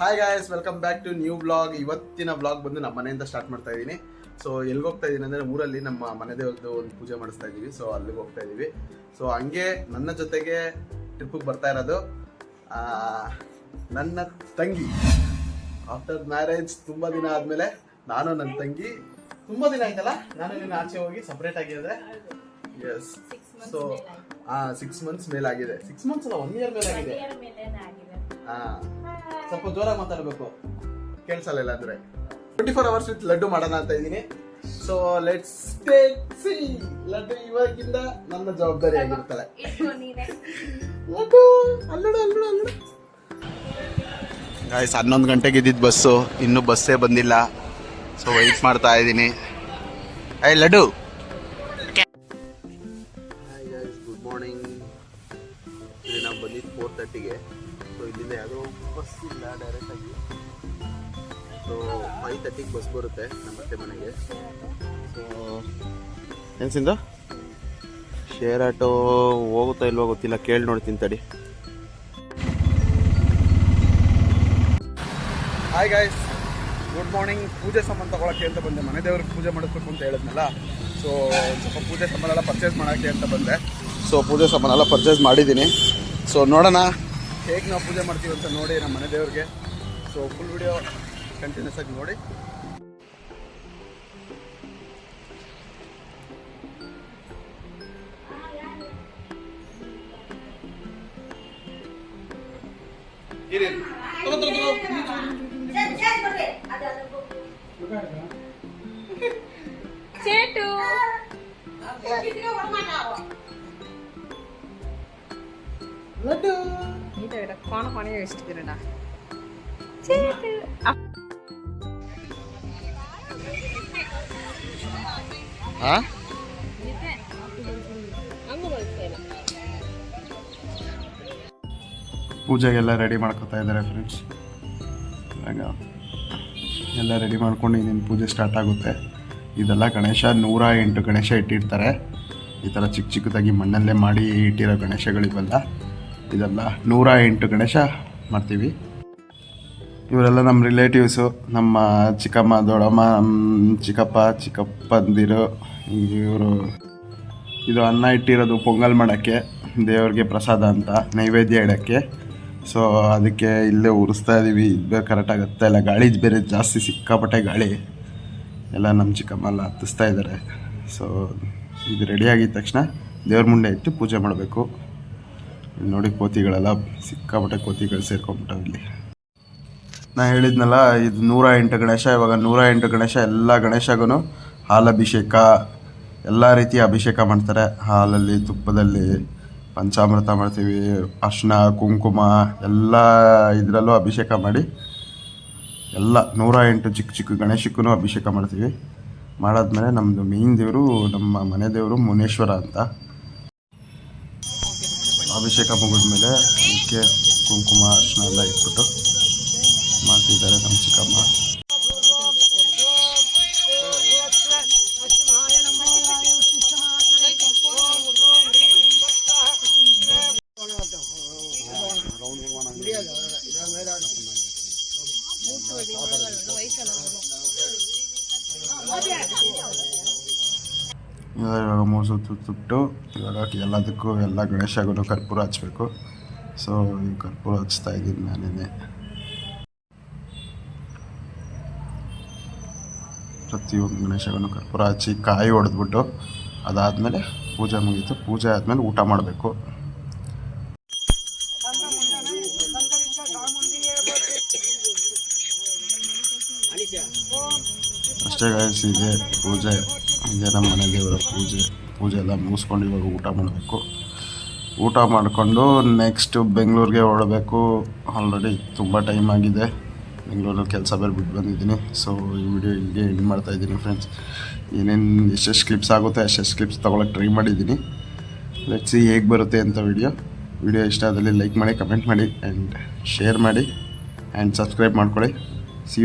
Hi guys, welcome back to new blog. ಇವತ್ತಿನ blog ಬಂದು ನಮ್ಮ ಮನೆಯಿಂದ ಸ್ಟಾರ್ಟ್ ಮಾಡ್ತಾ ಇದ್ದೀನಿ. ಸೊ ಎಲ್ಲಿಗೆ ಹೋಗ್ತಾ ಇದ್ದೀನಿ ಅಂದರೆ, ಊರಲ್ಲಿ ನಮ್ಮ ಮನೆ ದೇವ್ರದ್ದು ಒಂದು ಪೂಜೆ ಮಾಡಿಸ್ತಾ ಇದ್ದೀವಿ. ಸೊ ಅಲ್ಲಿಗೆ ಹೋಗ್ತಾ ಇದ್ದೀವಿ. ಸೊ ಹಂಗೆ ನನ್ನ ಜೊತೆಗೆ ಟ್ರಿಪ್ಪಿಗೆ ಬರ್ತಾ ಇರೋದು ನನ್ನ ತಂಗಿ. ಆಫ್ಟರ್ ಮ್ಯಾರೇಜ್ ತುಂಬ ದಿನ ಆದಮೇಲೆ ನಾನು ನನ್ನ ತಂಗಿ ತುಂಬ ದಿನ ಆಯ್ತಲ್ಲ, ನಾನು ನಿನ್ನ ಆಚೆ ಹೋಗಿ ಸಪ್ರೇಟ್ ಆಗಿ ಅಂದರೆ ಎಸ್. So 6 months ಮೇಲಾಗಿದೆ. 6 months ಅಲ್ಲ, 1 year ಮೇಲಾಗಿದೆ. ಸ್ವಲ್ಪ ಜೋರಾಗಿ ಮಾತಾಡಬೇಕು, ಕೇಳಿಸಲ್ಲ ಅಂದ್ರೆ. 24 hours ವಿತ್ ಲಡ್ಡು ಮಾಡೋಣ ಅಂತ ಇದ್ದೀನಿ. So let's see. ಲಡ್ಡು ಇವಾಗಿಂದ ನನ್ನ ಜವಾಬ್ದಾರಿ ಆಗಿರ್ತಾಳೆ. ಲಡ್ಡು ಅಲ್ಲಡು ಅಲ್ಲಡು ಅಲ್ಲಡು. ಗಾಯ್ಸ್, 11 ಗಂಟೆಗೆ ಇದ್ದಿದ್ದು ಬಸ್ಸು, ಇನ್ನೂ ಬಸ್ಸೇ ಬಂದಿಲ್ಲ. ಸೊ ವೆಯ್ಟ್ ಮಾಡ್ತಾ ಇದ್ದೀನಿ. ಐ ಲಡ್ಡು. Good morning. ಇಲ್ಲಿ ನಾವು ಬಂದಿದ್ದು 4:30ಗೆ. ಸೊ ಇಲ್ಲಿಂದ ಯಾವುದೋ ಬಸ್ ಇಲ್ಲ ಡೈರೆಕ್ಟಾಗಿ. ಸೊ 5:30ಗೆ ಬಸ್ ಬರುತ್ತೆ ನಮ್ಮ ಅತ್ತೆ ಮನೆಗೆ. ಸೊ ಏನ್ಸಿಂದ ಶೇರ್ ಆಟೋ ಹೋಗುತ್ತಾ ಇಲ್ವೋ ಗೊತ್ತಿಲ್ಲ, ಕೇಳಿ ನೋಡ್ತೀನಿ ತಡಿ. Hi guys, good morning. ಪೂಜೆ ಸಾಮಾನು ತೊಗೊಳಕ್ಕೆ ಅಂತ ಬಂದೆ. ಮನೆ ದೇವ್ರಿಗೆ ಪೂಜೆ ಮಾಡಿಸ್ಬೇಕು ಅಂತ ಹೇಳಿದ್ನಲ್ಲ. ಸೊ ಸ್ವಲ್ಪ ಪೂಜೆ ಸಾಮಾನೆಲ್ಲ ಪರ್ಚೇಸ್ ಮಾಡೋಕ್ಕೆ ಅಂತ ಬಂದೆ. ಸೊ ಪೂಜೆ ಸಾಮಾನೆಲ್ಲ ಪರ್ಚೇಸ್ ಮಾಡಿದ್ದೀನಿ. ಸೊ ನೋಡೋಣ ಹೇಗೆ ನಾವು ಪೂಜೆ ಮಾಡ್ತೀವಿ ಅಂತ ನೋಡಿ ನಮ್ಮ ಮನೆ ದೇವ್ರಿಗೆ. ಸೊ ಫುಲ್ ವಿಡಿಯೋ ಕಂಟಿನ್ಯೂಸ್ ಆಗಿ ನೋಡಿ. வச்சுக்கிறேன்டா. ಪೂಜೆಗೆಲ್ಲ ರೆಡಿ ಮಾಡ್ಕೊತಾ ಇದ್ದಾರೆ ಫ್ರೆಂಡ್ಸ್. ಇವಾಗ ಎಲ್ಲ ರೆಡಿ ಮಾಡ್ಕೊಂಡು ಇನ್ನೇನು ಪೂಜೆ ಸ್ಟಾರ್ಟ್ ಆಗುತ್ತೆ. ಇದೆಲ್ಲ ಗಣೇಶ 108 ಗಣೇಶ ಇಟ್ಟಿರ್ತಾರೆ. ಈ ಥರ ಚಿಕ್ಕ ಚಿಕ್ಕದಾಗಿ ಮಣ್ಣಲ್ಲೇ ಮಾಡಿ ಇಟ್ಟಿರೋ ಗಣೇಶಗಳಿವೆಲ್ಲ. ಇದೆಲ್ಲ 108 ಗಣೇಶ ಮಾಡ್ತೀವಿ. ಇವರೆಲ್ಲ ನಮ್ಮ ರಿಲೇಟಿವ್ಸು, ನಮ್ಮ ಚಿಕ್ಕಮ್ಮ, ದೊಡ್ಡಮ್ಮ, ಚಿಕ್ಕಪ್ಪ, ಚಿಕ್ಕಪ್ಪಂದಿರು. ಇವರು ಇದು ಅನ್ನ ಇಟ್ಟಿರೋದು ಪೊಂಗಲ್ ಮಾಡೋಕ್ಕೆ, ದೇವ್ರಿಗೆ ಪ್ರಸಾದ ಅಂತ ನೈವೇದ್ಯ ಇಡೋಕ್ಕೆ. ಸೊ ಅದಕ್ಕೆ ಇಲ್ಲೇ ಉರಿಸ್ತಾ ಇದ್ದೀವಿ. ಇದು ಕರೆಕ್ಟಾಗಿ ಹತ್ತಾ ಇಲ್ಲ, ಗಾಳಿ ಬೇರೆ ಜಾಸ್ತಿ, ಸಿಕ್ಕಾಪಟ್ಟೆ ಗಾಳಿ. ಎಲ್ಲ ನಮ್ಮ ಚಿಕ್ಕಮ್ಮ ಎಲ್ಲ ಹತ್ತಿಸ್ತಾ ಇದ್ದಾರೆ. ಸೊ ಇದು ರೆಡಿ ಆಗಿದ ತಕ್ಷಣ ದೇವ್ರ ಮುಂದೆ ಇಟ್ಟು ಪೂಜೆ ಮಾಡಬೇಕು. ನೋಡಿ, ಕೋತಿಗಳೆಲ್ಲ ಸಿಕ್ಕಾಪಟ್ಟೆ ಕೋತಿಗಳು ಸೇರ್ಕೊಂಡ್ಬಿಟ್ಟವು ಇಲ್ಲಿ. ನಾನು ಹೇಳಿದ್ನಲ್ಲ, ಇದು 108 ಗಣೇಶ. ಇವಾಗ 108 ಗಣೇಶ, ಎಲ್ಲ ಗಣೇಶಗೂ ಹಾಲಭಿಷೇಕ, ಎಲ್ಲ ರೀತಿಯ ಅಭಿಷೇಕ ಮಾಡ್ತಾರೆ. ಹಾಲಲ್ಲಿ, ತುಪ್ಪದಲ್ಲಿ, ಪಂಚಾಮೃತ ಮಾಡ್ತೀವಿ, ಅರ್ಶಿನ, ಕುಂಕುಮ ಎಲ್ಲ ಇದರಲ್ಲೂ ಅಭಿಷೇಕ ಮಾಡಿ ಎಲ್ಲ 108 ಚಿಕ್ಕ ಚಿಕ್ಕ ಗಣೇಶಕ್ಕೂ ಅಭಿಷೇಕ ಮಾಡ್ತೀವಿ. ಮಾಡಾದ್ಮೇಲೆ ನಮ್ಮದು ಮೇಯ್ನ್ ದೇವರು, ನಮ್ಮ ಮನೆ ದೇವರು ಮುನೇಶ್ವರ ಅಂತ. ಅಭಿಷೇಕ ಮುಗಿದ್ಮೇಲೆ ಅದಕ್ಕೆ ಕುಂಕುಮ, ಅರ್ಶಿನ ಎಲ್ಲ ಇಟ್ಬಿಟ್ಟು ಮಾಡ್ತಿದ್ದಾರೆ ನಮ್ಮ ಚಿಕ್ಕಮ್ಮ. ಇವಾಗ 3 ಸುತ್ತು ಇವಾಗ ಎಲ್ಲದಕ್ಕೂ, ಎಲ್ಲ ಗಣೇಶಗೂ ಕರ್ಪೂರ ಹಚ್ಚಬೇಕು. ಸೊ ಈ ಕರ್ಪೂರ ಹಚ್ತಾ ಇದ್ದೀನಿ ನಾನೇ. ಪ್ರತಿಯೊಂದು ಗಣೇಶಗೂ ಕರ್ಪೂರ ಹಚ್ಚಿ ಕಾಯಿ ಹೊಡೆದ್ಬಿಟ್ಟು ಅದಾದಮೇಲೆ ಪೂಜೆ ಮುಗೀತು. ಪೂಜೆ ಆದಮೇಲೆ ಊಟ ಮಾಡಬೇಕು. ಅಷ್ಟೇ ಗಾಯ್ಸ್, ಇದೆ ಪೂಜೆ. ಇದೇ ನಮ್ಮ ಮನೆ ದೇವರ ಪೂಜೆ ಎಲ್ಲ ಮುಗಿಸ್ಕೊಂಡು ಇವಾಗ ಊಟ ಮಾಡಬೇಕು. ಊಟ ಮಾಡಿಕೊಂಡು ನೆಕ್ಸ್ಟ್ ಬೆಂಗಳೂರಿಗೆ ಹೊರಡಬೇಕು. ಆಲ್ರೆಡಿ ತುಂಬ ಟೈಮ್ ಆಗಿದೆ. ಬೆಂಗಳೂರಲ್ಲಿ ಕೆಲಸ ಬೇರೆ ಬಿಟ್ಟು ಬಂದಿದ್ದೀನಿ. ಸೊ ಈ ವಿಡಿಯೋ ಇಲ್ಲಿಗೆ ಎಂಡ್ ಮಾಡ್ತಾಯಿದ್ದೀನಿ ಫ್ರೆಂಡ್ಸ್. ಏನೇನು ಎಷ್ಟೆಷ್ಟು ಕ್ಲಿಪ್ಸ್ ಆಗುತ್ತೆ ಅಷ್ಟೆಷ್ಟು ಕ್ಲಿಪ್ಸ್ ತೊಗೊಳಕ್ಕೆ ಟ್ರೈ ಮಾಡಿದ್ದೀನಿ. ಲೆಟ್ಸ್ ಸಿ ಹೇಗೆ ಬರುತ್ತೆ ಅಂತ ವಿಡಿಯೋ ಇಷ್ಟ ಆದಲ್ಲಿ ಲೈಕ್ ಮಾಡಿ, ಕಮೆಂಟ್ ಮಾಡಿ, ಆ್ಯಂಡ್ ಶೇರ್ ಮಾಡಿ, ಆ್ಯಂಡ್ ಸಬ್ಸ್ಕ್ರೈಬ್ ಮಾಡ್ಕೊಳ್ಳಿ.